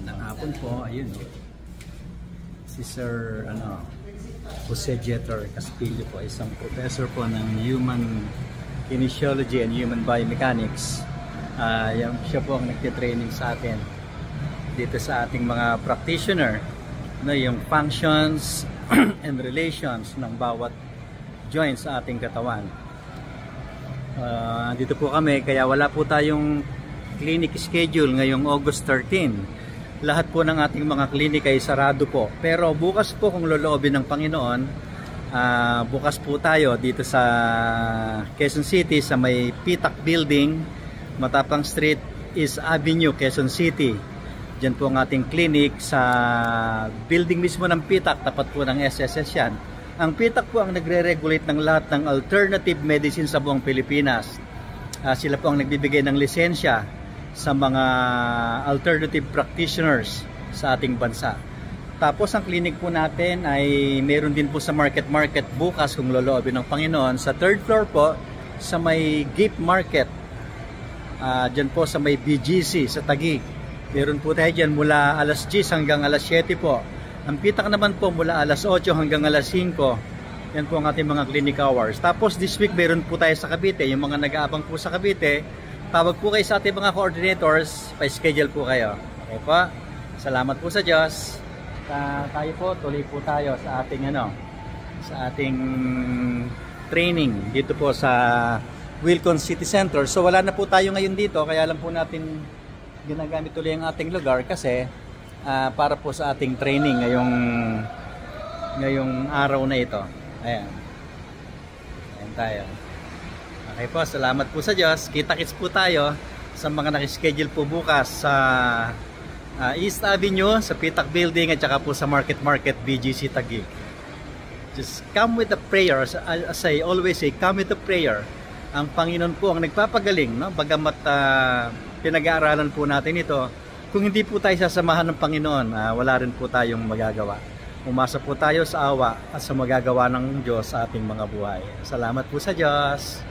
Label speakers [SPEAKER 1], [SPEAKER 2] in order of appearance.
[SPEAKER 1] Magandang hapon po. Ayun. Si Sir Jose Jeter Castillo po, isang professor po ng Human Kinesiology and Human Biomechanics. Siya po ang nagtitraining sa atin dito sa ating mga practitioner, yung functions and relations ng bawat joint sa ating katawan. Dito po kami, kaya wala po tayong clinic schedule ngayong August 13. Lahat po ng ating mga clinic ay sarado po. Pero bukas po, kung loloobin ng Panginoon, bukas po tayo dito sa Quezon City sa may Pitak Building, Matapang Street, East Avenue, Quezon City. Diyan po ang ating clinic sa building mismo ng Pitak, tapat po ng SSS yan. Ang Pitak po ang nagre-regulate ng lahat ng alternative medicine sa buong Pilipinas. Sila po ang nagbibigay ng lisensya sa mga alternative practitioners sa ating bansa. Tapos ang clinic po natin ay meron din po sa Market bukas kung loloobin ng Panginoon. Sa third floor po, sa may Gift Market, dyan po sa may BGC sa Taguig. Meron po tayo dyan mula alas 10 hanggang alas 7 po. Ang Pitak naman po mula alas 8 hanggang alas 5. Yan po ang ating mga clinic hours. Tapos this week meron po tayo sa Cavite. Yung mga nag-aabang po sa Cavite, tawag po kayo sa ating mga coordinators, pa-schedule po kayo. Okay po? Salamat po sa Diyos. Tayo po, tuloy po tayo sa ating sa ating training dito po sa Wilcon City Center. So wala na po tayo ngayon dito, kaya lang po natin ginagamit tuloy ang ating lugar kasi para po sa ating training ngayong araw na ito. Ayan. Ayan tayo. Okay po, salamat po sa Diyos. Kita-kits po tayo sa mga nakaschedule po bukas sa East Avenue, sa Pitak Building at saka po sa Market BGC Taguig. Just come with a prayer. As I always say, come with a prayer. Ang Panginoon po ang nagpapagaling, no? Bagamat pinag-aaralan po natin ito, kung hindi po tayo sasamahan ng Panginoon, wala rin po tayong magagawa. Umasa po tayo sa awa at sa magagawa ng Diyos sa ating mga buhay. Salamat po sa Diyos.